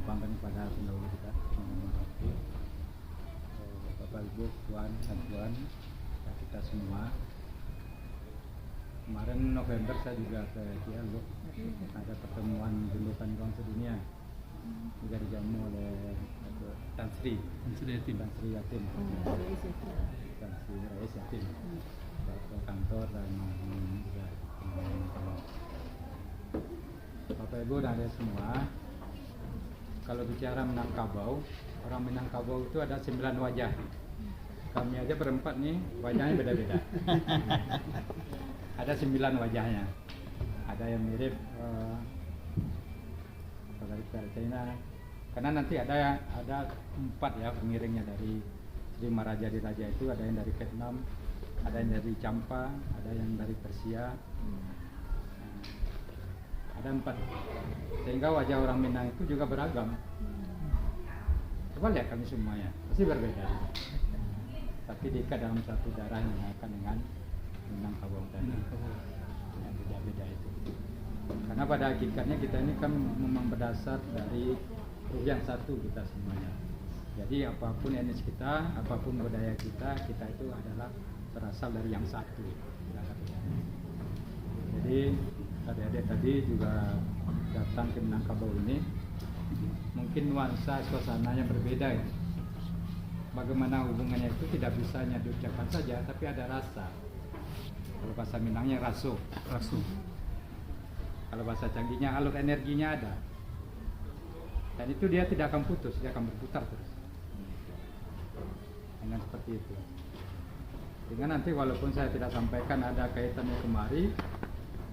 lapangkan kepada pendahulu kita, Bapak Ibu, Tuan dan Tuan, kita semua. Kemarin November saya juga ke Cianjur, ada pertemuan jundukan kaum sedunia, juga dijamu oleh Tan Sri Yatim, Tan Sri Rais Yatim, ke kantor dan juga Bapak Ibu dan adik semua. Kalau bicara Minangkabau, orang Minangkabau itu ada 9 wajah. Kami aja berempat nih, wajahnya beda-beda. Ada 9 wajahnya. Ada yang mirip dari China. Karena nanti ada 4 ya pengiringnya dari Sri Maharaja Diraja itu, ada yang dari Vietnam, ada yang dari Champa, ada yang dari Persia. Ada 4. Sehingga wajah orang Minang itu juga beragam. Coba lihat kami semuanya, pasti berbeda. Tapi diikat dalam satu darah yang akan dengan Minangkabau tadi. Yang beda-beda itu. Karena pada hakikatnya kita ini kan memang berdasar dari ruh yang satu kita semuanya. Jadi apapun etnis kita, apapun budaya kita, kita itu adalah berasal dari yang satu. Jadi adik-adik tadi juga datang ke Minangkabau ini, mungkin nuansa suasananya berbeda ya. Bagaimana hubungannya itu tidak bisa hanya diucapkan saja, tapi ada rasa. Kalau bahasa Minangnya raso. Kalau bahasa canggihnya alur energinya ada. Dan itu dia tidak akan putus, dia akan berputar terus. Dengan seperti itu. Sehingga nanti walaupun saya tidak sampaikan ada kaitannya kemari,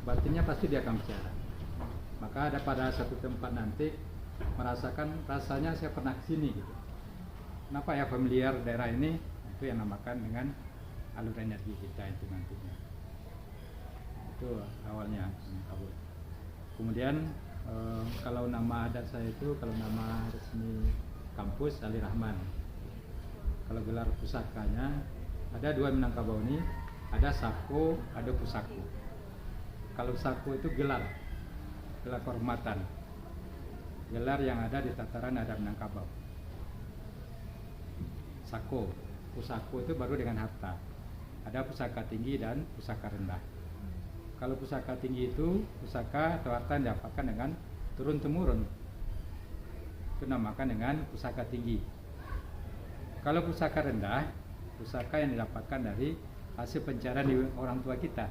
batinnya pasti dia akan bicara. Maka ada pada satu tempat nanti merasakan rasanya saya pernah kesini gitu. Kenapa ya familiar daerah ini? Itu yang namakan dengan alur energi kita itu nantinya. Itu awalnya. Kemudian kalau nama adat saya itu, kalau nama resmi kampus Ali Rahman. Kalau gelar pusakanya ada 2 Minangkabau ini, ada Sako, ada Pusako. Kalau Sako itu gelar kehormatan, gelar yang ada di tataran adat Minangkabau. Sako, Pusako itu baru dengan harta. Ada pusaka tinggi dan pusaka rendah. Kalau pusaka tinggi itu pusaka atau harta yang didapatkan dengan turun temurun, itu namakan dengan pusaka tinggi. Kalau pusaka rendah, pusaka yang didapatkan dari hasil pencarian di orang tua kita,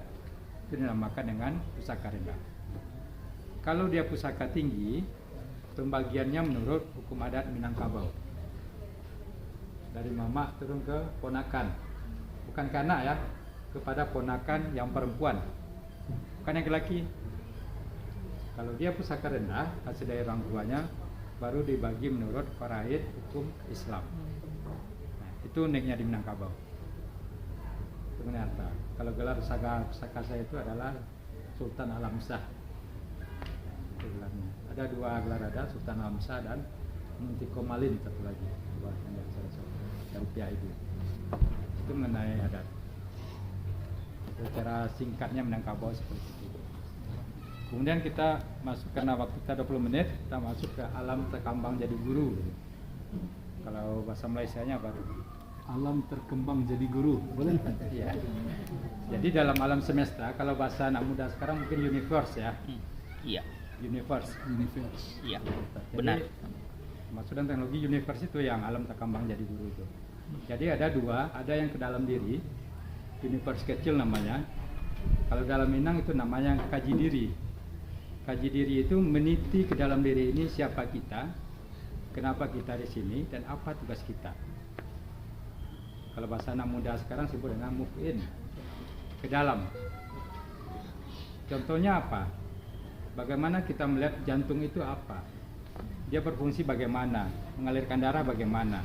itu dinamakan dengan pusaka rendah. Kalau dia pusaka tinggi, pembagiannya menurut hukum adat Minangkabau, dari mama turun ke ponakan, bukan ke anak ya, kepada ponakan yang perempuan, bukan yang laki. Kalau dia pusaka rendah, hasil dari orang tuanya, baru dibagi menurut faraid hukum Islam. Nah, itu uniknya di Minangkabau. Ternyata kalau gelar pusaka saya itu adalah Sultan Alam Shah. Ada 2 gelar, ada Sultan Alam Shah dan Muntiko Malin, satu lagi dari pihak ibu. Itu mengenai adat. Secara singkatnya Minangkabau seperti itu. Kemudian kita masuk, karena waktu kita 20 menit, kita masuk ke alam terkembang jadi guru. Kalau bahasa Malaysianya baru alam terkembang jadi guru, boleh? Iya. Jadi dalam alam semesta, kalau bahasa anak muda sekarang mungkin universe ya. Iya. Universe. Iya. Jadi, Benar. maksudnya teknologi universe itu yang alam terkembang jadi guru itu. Jadi ada 2, ada yang ke dalam diri, universe kecil namanya. Kalau dalam Minang itu namanya kaji diri. Kaji diri itu meniti ke dalam diri ini siapa kita, kenapa kita di sini, dan apa tugas kita. Kalau bahasa anak muda sekarang sebut dengan move in, ke dalam. Contohnya apa? Bagaimana kita melihat jantung itu apa? Dia berfungsi bagaimana? Mengalirkan darah bagaimana?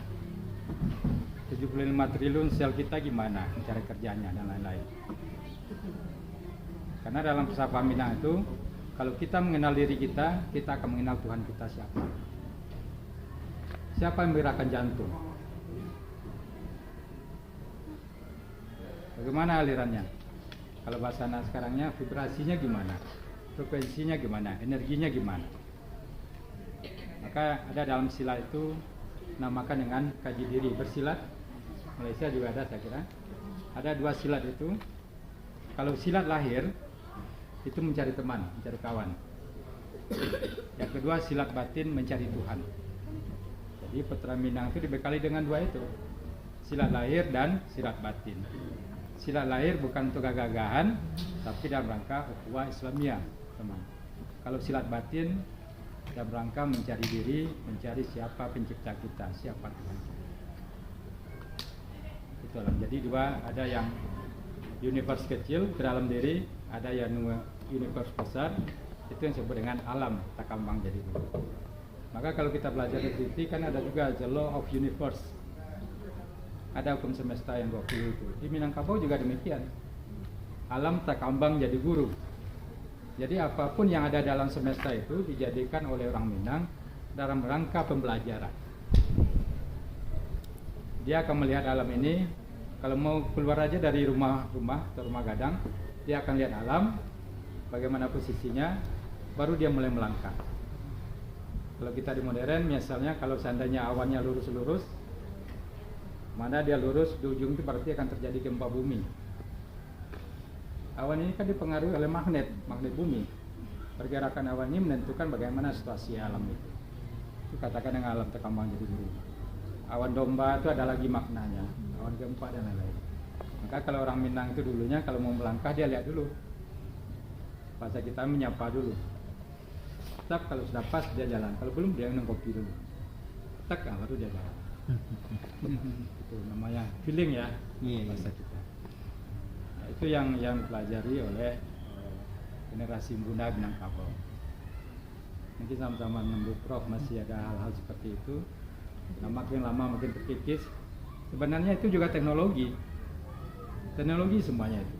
75 triliun sel kita gimana cara kerjanya dan lain-lain. Karena dalam filsafat Minang itu, kalau kita mengenal diri kita, kita akan mengenal Tuhan kita siapa. Siapa yang menggerakkan jantung? Bagaimana alirannya? Kalau bahasa anak sekarangnya, vibrasinya gimana? Frekuensinya gimana? Energinya gimana? Maka ada dalam silat itu namakan dengan kaji diri bersilat. Malaysia juga ada saya kira. Ada 2 silat itu. Kalau silat lahir itu mencari teman, mencari kawan. Yang kedua silat batin mencari Tuhan. Jadi Putra Minang itu dibekali dengan 2 itu. Silat lahir dan silat batin. Silat lahir bukan untuk gagah-gagahan, tapi dalam rangka ukhuwah Islamiyah, teman. Kalau silat batin dalam rangka mencari diri, mencari siapa pencipta kita, siapa Tuhan kita. Itulah. Jadi 2, ada yang universe kecil ke dalam diri, ada yang universe besar, itu yang disebut dengan alam takambang jadi guru. Maka kalau kita belajar di TT kan ada juga the law of universe. Ada hukum semesta yang 20 itu. Di Minangkabau juga demikian. Alam takambang jadi guru. Jadi apapun yang ada dalam semesta itu dijadikan oleh orang Minang dalam rangka pembelajaran. Dia akan melihat alam ini. Kalau mau keluar aja dari rumah atau rumah gadang, dia akan lihat alam, bagaimana posisinya, baru dia mulai melangkah. Kalau kita di modern, misalnya kalau seandainya awannya lurus-lurus, mana dia lurus, di ujung itu berarti akan terjadi gempa bumi. Awan ini kan dipengaruhi oleh magnet bumi. Pergerakan awan ini menentukan bagaimana situasi alam itu. Itu katakan dengan alam takambang jadi guru. Awan domba itu ada lagi maknanya, awan gempa dan lain-lain. Maka kalau orang Minang itu dulunya kalau mau melangkah dia lihat dulu. Bahasa kita menyapa dulu. Tak kalau sudah pas dia jalan, kalau belum dia minum kopi dulu. Tak baru dia jalan. Itu namanya feeling ya, bahasa kita. Nah, itu yang dipelajari oleh generasi Bunda Minangkabau. Mungkin sama-sama menurut Prof masih ada hal-hal seperti itu. Nah, makin lama makin terkikis. Sebenarnya itu juga teknologi semuanya itu.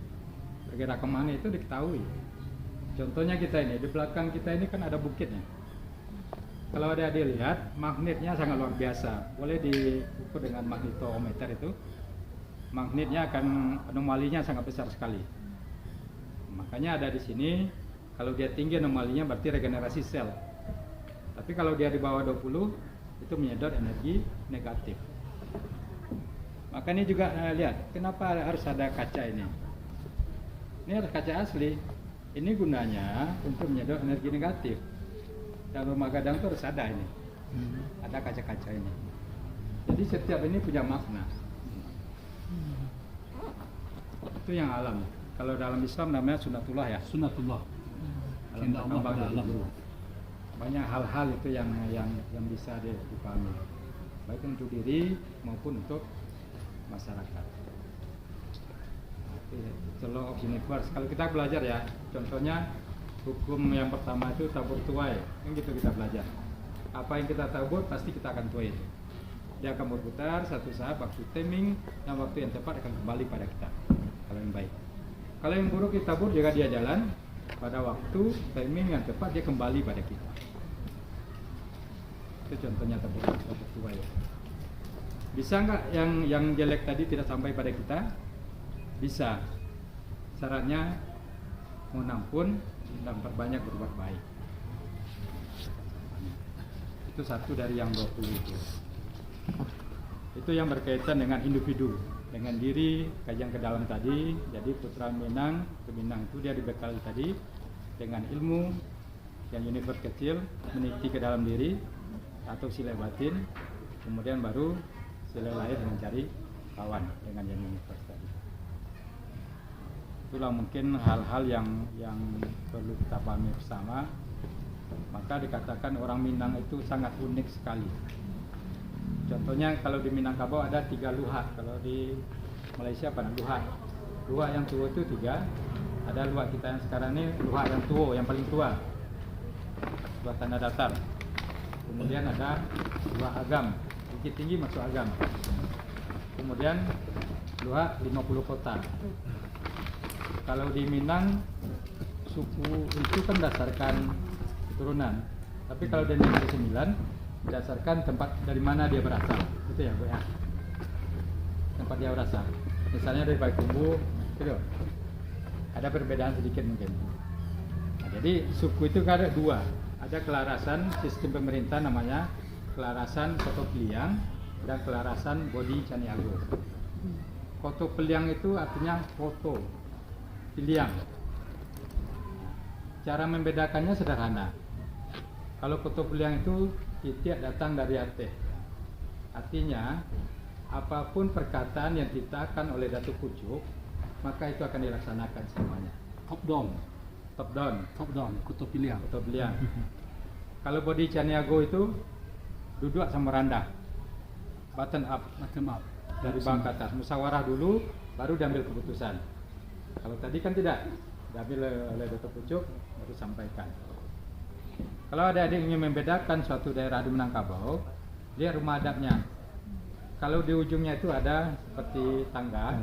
Bergerak kemana itu diketahui. Contohnya kita ini, di belakang kita ini kan ada bukitnya. Kalau ada dilihat, magnetnya sangat luar biasa. Boleh diukur dengan magnetometer itu. Magnetnya akan anomalinya sangat besar sekali. Makanya ada di sini, kalau dia tinggi anomalinya berarti regenerasi sel. Tapi kalau dia di bawah 20, itu menyedot energi negatif. Makanya juga lihat, kenapa harus ada kaca ini? Ini harus kaca asli. Ini gunanya untuk menyedot energi negatif. Dan rumah gadang itu harus ada ini. Ada kaca-kaca ini. Jadi setiap ini punya makna. Itu yang alam. Kalau dalam Islam namanya sunatullah ya. Sunatullah. Alam takambang jadi guru. Banyak hal-hal itu yang bisa dipahami. Baik untuk diri maupun untuk masyarakat. The law of universe. Kalau kita belajar ya, contohnya hukum yang pertama itu tabur tuai, kan gitu kita belajar. Apa yang kita tabur pasti kita akan tuai itu. Dia akan berputar satu saat waktu timing dan waktu yang tepat akan kembali pada kita. Kalau yang baik. Kalau yang buruk kita tabur juga dia jalan pada waktu timing yang tepat dia kembali pada kita. Itu contohnya tabur tuai. Bisa nggak yang jelek tadi tidak sampai pada kita? Bisa. Syaratnya mengampun dan perbanyak berbuat baik. Itu satu dari yang 20 itu. Itu yang berkaitan dengan individu, dengan diri, kajian ke dalam tadi. Jadi Putra Minang, ke Minang itu dia dibekali tadi dengan ilmu yang universe kecil, meniti ke dalam diri atau sila batin, kemudian baru sila lahir mencari kawan dengan yang universe tadi. Itulah mungkin hal-hal yang perlu kita pahami bersama. Maka dikatakan orang Minang itu sangat unik sekali. Contohnya kalau di Minangkabau ada 3 luhak. Kalau di Malaysia apa? Luhak. Luhak yang tua itu 3. Ada luhak kita yang sekarang ini luhak yang tua, yang paling tua. Luhak tanah datar. Kemudian ada luhak agam. Bukit tinggi masuk agam. Kemudian luhak 50 kota. Kalau di Minang suku itu kan berdasarkan keturunan. Tapi kalau di Negeri Sembilan berdasarkan tempat dari mana dia berasal. Itu ya, Bu ya. Tempat dia berasal. Misalnya dari Payakumbuh, gitu. Ada perbedaan sedikit mungkin. Nah, jadi suku itu kan ada 2. ada kelarasan sistem pemerintah namanya kelarasan Koto Piliang dan kelarasan Bodi Caniago. Koto Piliang itu artinya foto Piliang. Cara membedakannya sederhana. Kalau Koto Piliang itu titik datang dari Aceh. Artinya apapun perkataan yang dititahkan oleh Datuk Pucuk, maka itu akan dilaksanakan semuanya. Top down. Top down. Top down. Koto Piliang. Koto Piliang. Kalau Bodi Caniago itu duduk sama rendah, button up, Bottom up. dari bawah ke atas, musyawarah dulu, baru diambil keputusan. Kalau tadi kan tidak, diambil oleh Datuk Pucuk, baru sampaikan. Kalau adik-adik ingin membedakan suatu daerah di Minangkabau, lihat rumah adatnya. Kalau di ujungnya itu ada seperti tangga,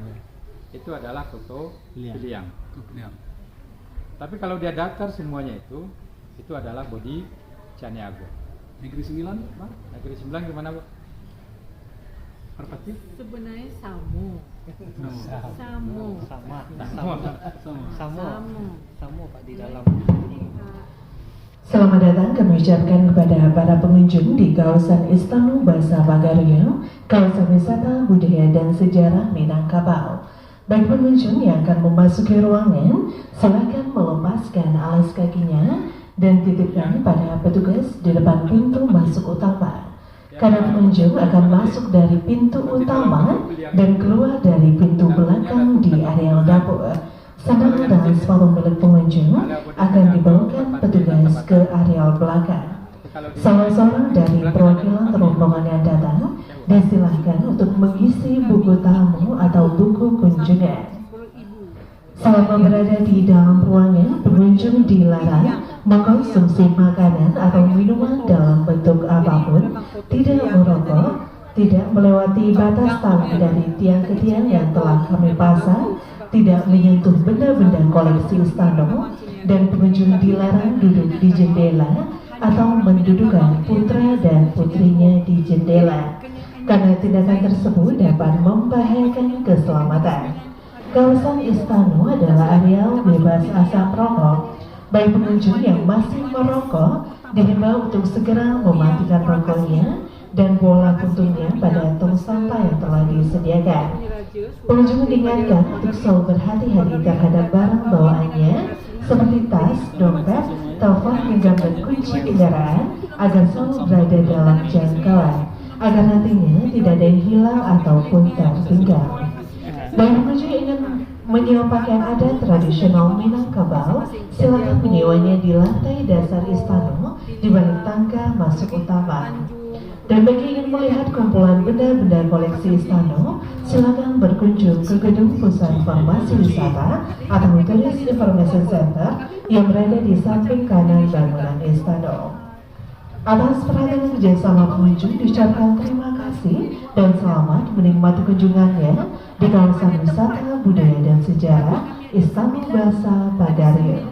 itu adalah Koto Piliang. Koto Piliang. Tapi kalau dia datar semuanya itu adalah Bodi Caniago. Negeri Sembilan, Pak? Negeri Sembilan gimana, Bu? Perpati? Sebenarnya Samo. Samo Pak di dalam. Selamat datang kami ucapkan kepada para pengunjung di kawasan Istana Bahasa Bagario, kawasan wisata budaya dan sejarah Minangkabau. Bagi pengunjung yang akan memasuki ruangan, silakan melepaskan alas kakinya dan titipkan pada petugas di depan pintu masuk utama. Karena pengunjung akan masuk dari pintu utama dan keluar dari pintu belakang di areal dapur. Sandal dan sepatu milik pengunjung akan dibawakan petugas ke areal belakang. Salah seorang dari perwakilan rombongan yang datang disilahkan untuk mengisi buku tamu atau buku kunjungan. Selama berada di dalam ruangan, pengunjung dilarang mengkonsumsi makanan atau minuman dalam bentuk apapun, tidak merokok, tidak melewati batas tangan dari tiang ke tiang yang telah kami pasang, tidak menyentuh benda-benda koleksi istana, dan pengunjung dilarang duduk di jendela atau mendudukan putra dan putrinya di jendela, karena tindakan tersebut dapat membahayakan keselamatan. Kawasan istana adalah areal bebas asap rokok. Bagi pengunjung yang masih merokok, dihimbau untuk segera mematikan rokoknya dan bola puntungnya pada tong sampah yang telah disediakan. Pengunjung diingatkan untuk selalu berhati-hati terhadap barang bawaannya seperti tas, dompet, telepon hingga kunci kendaraan agar selalu berada dalam jangkauan agar nantinya tidak ada yang hilang ataupun tertinggal. Bagi pengunjung yang ingin menyewa pakaian adat tradisional Minangkabau, silakan menyewanya di lantai dasar istana di balik tangga masuk utama. Dan bagi ingin melihat kumpulan benda-benda koleksi istana, silakan berkunjung ke gedung pusat informasi wisata atau Tourist Information Center yang berada di samping kanan bangunan istana. Atas perhatian kerjasama pengunjung diucapkan terima kasih dan selamat menikmati kunjungannya di kawasan wisata budaya dan sejarah Istana Bahasa Bagario.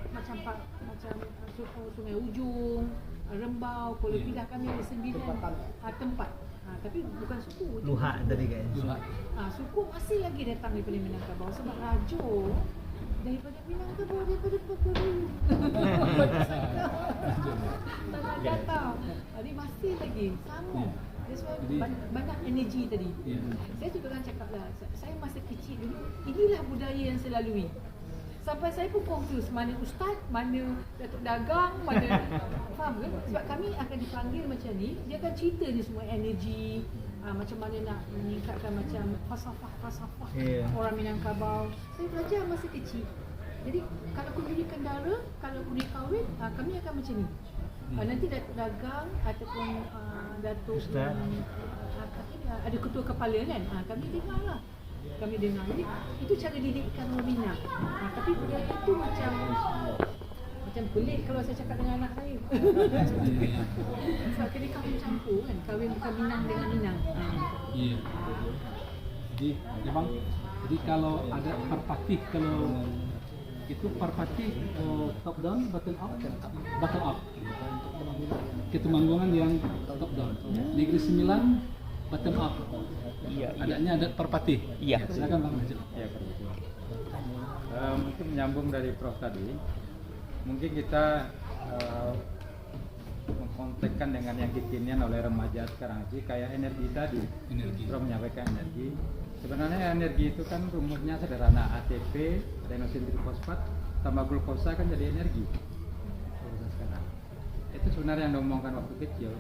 Macam Sungai Ujung, Rembau, Pulau Pindah, kami ada 9 tempat. Tapi bukan suku. Luhak tadi kayaknya. Suku masih lagi datang daripada Minangkabau sebab Rajo daripada Minangkabau, daripada Pekaru. Tak datang. Jadi masih lagi sama. That's why banyak energi tadi. Saya juga kan cakap lah, saya masa kecil dulu, inilah budaya yang saya lalui. Sampai saya pun confuse, mana ustaz, mana datuk dagang, mana faham ke? Sebab kami akan dipanggil macam ni, dia akan cerita ni semua energi, macam mana nak meningkatkan macam falsafah orang Minangkabau. Saya belajar masa kecil. Jadi kalau kunjungi kendara, kalau kunjungi kahwin, kami akan macam ni. Nanti datuk dagang ataupun datuk ustaz, ada ketua kepala kan, kami dengar lah. Kami dengar. Jadi itu cara didikkan orang Minang. Tapi budaya itu macam pelik kalau saya cakap dengan anak saya. Sebab kena kahwin campur kan, kahwin bukan Minang dengan Minang. Iya. Jadi memang, jadi kalau ada perpati, kalau itu perpati top down, bottom up, bottom up. Ketumanggungan yang top down. Negeri Sembilan bottom up. Iya. Adanya ada perpati. Iya. Silakan Bang Haji. Ya, Untuk menyambung dari Prof tadi, mungkin kita mengkontekkan dengan yang kekinian oleh remaja sekarang sih, kayak energi tadi. Prof menyampaikan energi. Sebenarnya energi itu kan rumusnya sederhana, ATP, adenosin trifosfat, tambah glukosa kan jadi energi. Sekarang. Itu sebenarnya yang diomongkan waktu kecil.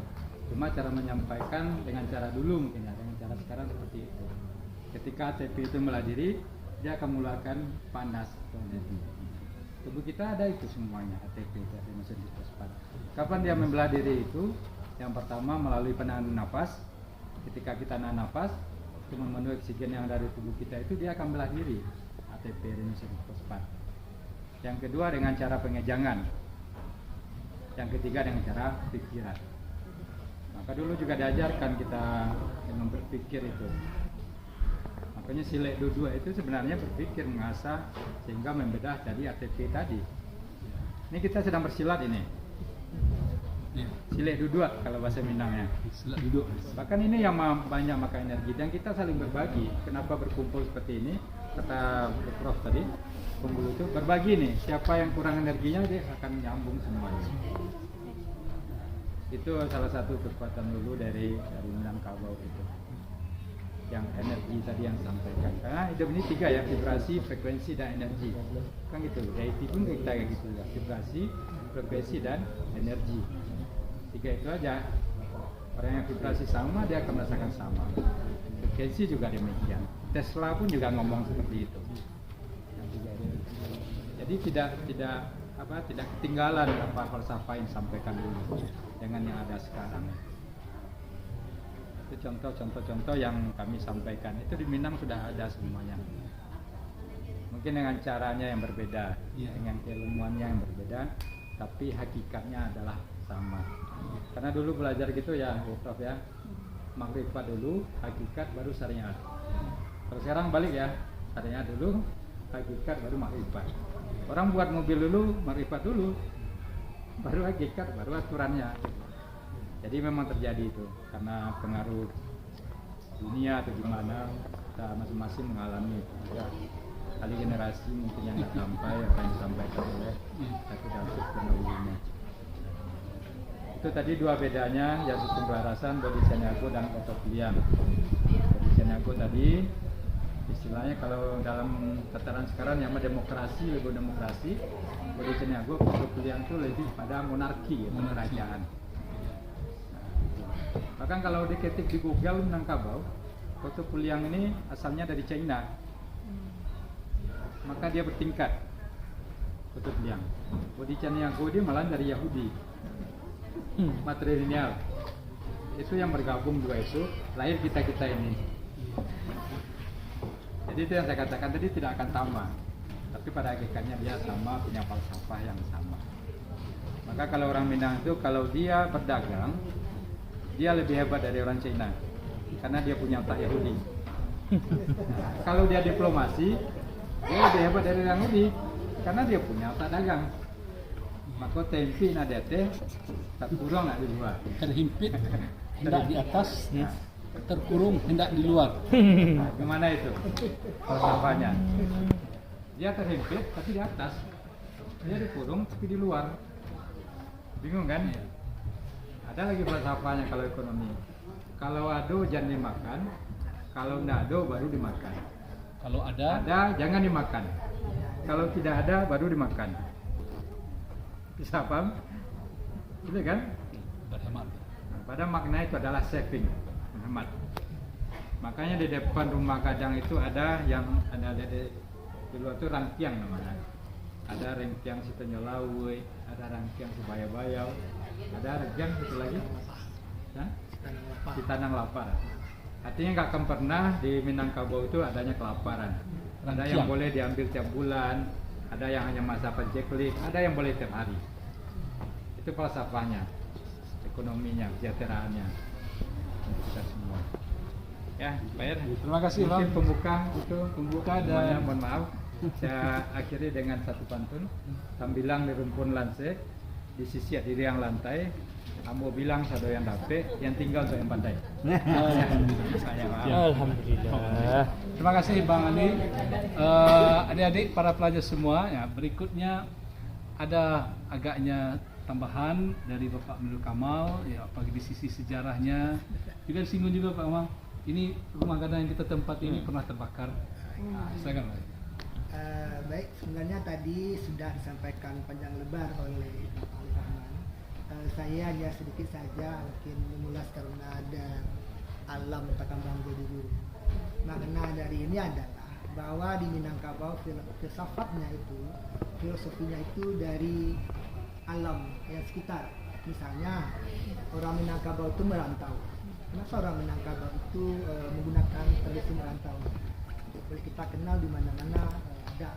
Cuma cara menyampaikan dengan cara dulu mungkin ya, dengan cara sekarang seperti itu. Ketika ATP itu melah diri, dia akan mengeluarkan panas atau energi. Tubuh kita ada itu semuanya, ATP itu adenosin trifosfat. Kapan dia membelah diri itu? Yang pertama melalui penahanan nafas. Ketika kita nahan nafas, itu memenuhi oksigen yang dari tubuh kita itu, dia akan belah diri, ATP adenosin trifosfat. Yang kedua dengan cara pengejangan. Yang ketiga dengan cara pikiran. Maka dulu juga diajarkan kita dengan berpikir itu. Makanya Silek Dudua itu sebenarnya berpikir, mengasah sehingga membedah jadi ATP tadi. Ini kita sedang bersilat ini. Silek Dudua kalau bahasa Minangnya. Silat duduk. Bahkan ini yang banyak makan energi dan kita saling berbagi. Kenapa berkumpul seperti ini? Kata Prof tadi, kumpul itu berbagi nih. Siapa yang kurang energinya dia akan nyambung semuanya. Itu salah satu kekuatan dulu dari Minangkabau itu. Yang energi tadi yang disampaikan. Karena hidup ini 3 ya, vibrasi, frekuensi, dan energi. Kan gitu. IT pun kita kayak gitu ya. Vibrasi, frekuensi, dan energi. 3 itu aja. Orang yang vibrasi sama dia akan merasakan sama. Frekuensi juga demikian. Tesla pun juga ngomong seperti itu. Jadi tidak ketinggalan falsafah yang disampaikan dulu dengan yang ada sekarang. Itu contoh-contoh yang kami sampaikan. Itu di Minang sudah ada semuanya. Mungkin dengan caranya yang berbeda, dengan keilmuannya yang berbeda, tapi hakikatnya adalah sama. Karena dulu belajar gitu ya, Prof ya. Makrifat dulu, hakikat baru syariat. Kalau sekarang balik ya, syariat dulu, hakikat baru makrifat. Orang buat mobil dulu, makrifat dulu, baru hakikat, baru aturannya. Jadi memang terjadi itu karena pengaruh dunia atau gimana, kita masing-masing mengalami itu. Ya, kali generasi mungkin yang nggak sampai apa yang disampaikan oleh satu dan pendahulunya. Itu tadi 2 bedanya, ya sistem pelarasan, body Caniago dan otopilian. Body Caniago tadi istilahnya kalau dalam tataran sekarang yang demokrasi, lebih demokrasi. Body Caniago, otopilian itu lebih pada monarki, kerajaan. Bahkan kalau diketik di Google Minangkabau, Kota Puliang ini asalnya dari China. Maka dia bertingkat. Kota Puliang. Body Caniago dia malah dari Yahudi. Matrilineal. Itu yang bergabung 2 itu, lahir kita-kita ini. Jadi itu yang saya katakan tadi, tidak akan sama. Tapi pada hakikatnya dia sama, punya falsafah yang sama. Maka kalau orang Minang itu, kalau dia berdagang, dia lebih hebat dari orang Cina karena dia punya otak Yahudi. Kalau dia diplomasi, dia lebih hebat dari orang Yahudi karena dia punya otak dagang. Maka tempi nadete terkurung nak di luar. Terhimpit hendak di atas, terkurung hendak di luar. Nah, gimana itu falsafahnya? Dia terhimpit tapi di atas, dia dikurung tapi di luar. Bingung kan? Ada lagi falsafahnya kalau ekonomi. Kalau ado jangan dimakan, kalau tidak ado baru dimakan. Kalau ada jangan dimakan. Kalau tidak ada baru dimakan. Bisa paham? Gitu kan? berhemat. Pada makna itu adalah saving, hemat. Makanya di depan rumah kadang itu ada yang ada di luar itu rangkiang namanya. Ada rangkiang Sitenyolau, ada rangkiang Sebaya-bayau, ada rangkiang satu lagi, Tanang Lapar. Artinya nggak akan pernah di Minangkabau itu adanya kelaparan. Ada yang boleh diambil tiap bulan, ada yang hanya masa penceklik, ada yang boleh tiap hari. Itu falsafahnya, ekonominya, kesejahteraannya untuk kita semua. Ya, Pak. Terima kasih, Mungkin Bang. pembuka dan mohon maaf. Saya akhiri dengan satu pantun. Tambilang di rumpun lanse, di sisi di yang lantai, kamu bilang satu yang dapet, yang tinggal untuk yang pandai. Saya maaf. Alhamdulillah. Terima kasih Bang Ali. Adik-adik para pelajar semua, ya, berikutnya ada agaknya tambahan dari Bapak Menur Kamal, ya, apalagi di sisi sejarahnya. Juga disinggung juga Pak Kamal. Ini rumah gadang yang kita tempat ini pernah terbakar. Silakan Pak. Baik, sebenarnya tadi sudah disampaikan panjang lebar oleh Bapak Ali Rahman. Saya hanya sedikit saja mungkin mengulas karena ada alam Takambang dulu. Makna dari ini adalah bahwa di Minangkabau filsafatnya itu, filosofinya itu dari alam yang sekitar. Misalnya orang Minangkabau itu merantau. Kenapa orang Minangkabau itu menggunakan tradisi merantau? Boleh kita kenal di mana-mana ada.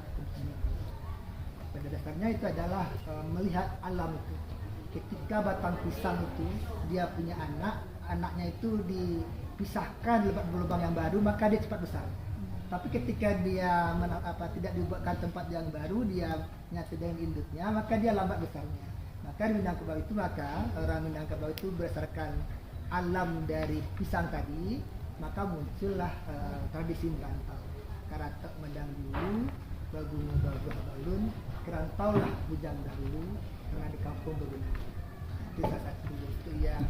Pada dasarnya itu adalah melihat alam itu. Ketika batang pisang itu dia punya anak, anaknya itu dipisahkan lubang yang baru, maka dia cepat besar. Tapi ketika dia tidak dibuatkan tempat yang baru, dia nyatu dengan induknya, maka dia lambat besarnya. Maka di Minangkabau itu, maka orang Minangkabau itu berdasarkan alam dari pisang tadi, maka muncullah tradisi merantau. Karatek medang dulu, bagungu baguh balun, kerantaulah bujang dahulu, karena di kampung berguna. Itu salah satu itu yang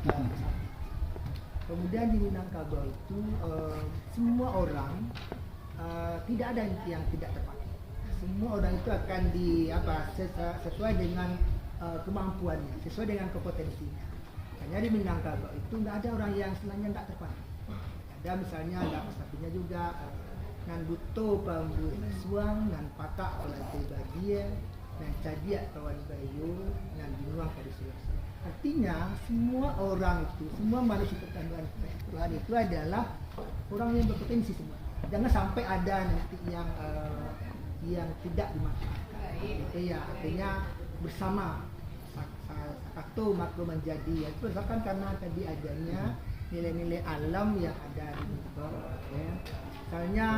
kemudian di Minangkabau itu semua orang tidak ada yang tidak terpakai. Semua orang itu akan sesuai dengan kemampuannya, sesuai dengan kompetensinya. Hanya di Minangkabau itu nggak ada orang yang sebenarnya nggak terpakai. Ada misalnya ada sapinya juga. Nan buto bambu suang, nan patak pelantai bagia, nan cadiak kawan bayu, nan binuang pada sulasa. Artinya semua orang itu, semua manusia ciptaan Tuhan itu adalah orang yang berpotensi semua. Jangan sampai ada nanti yang tidak dimanfaatkan. Ya, artinya bersama satu maka menjadi. Itu misalkan karena tadi adanya nilai-nilai alam yang ada di bawah. Ya. Misalnya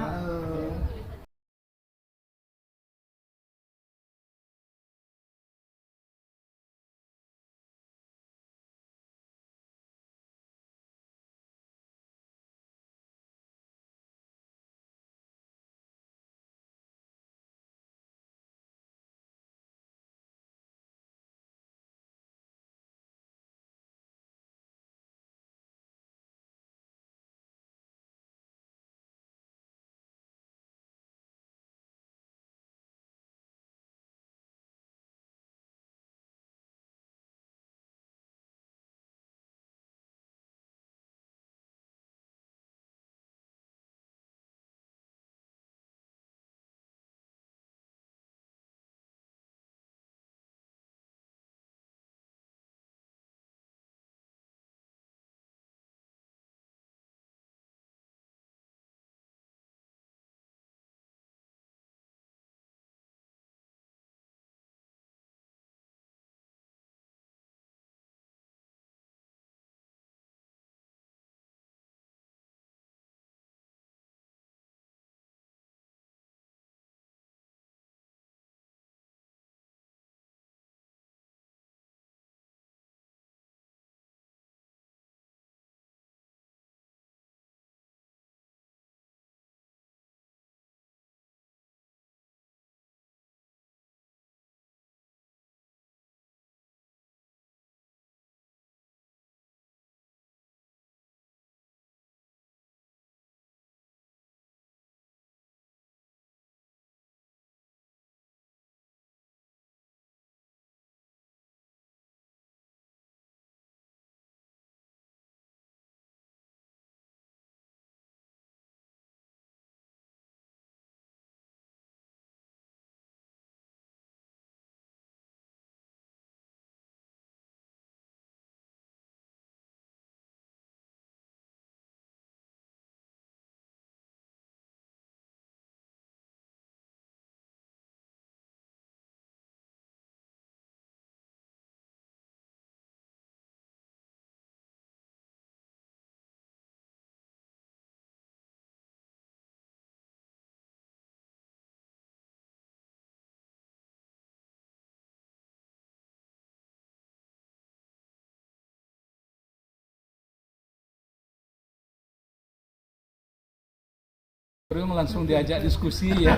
langsung diajak diskusi ya.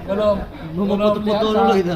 Kalau Mau foto-foto dulu itu.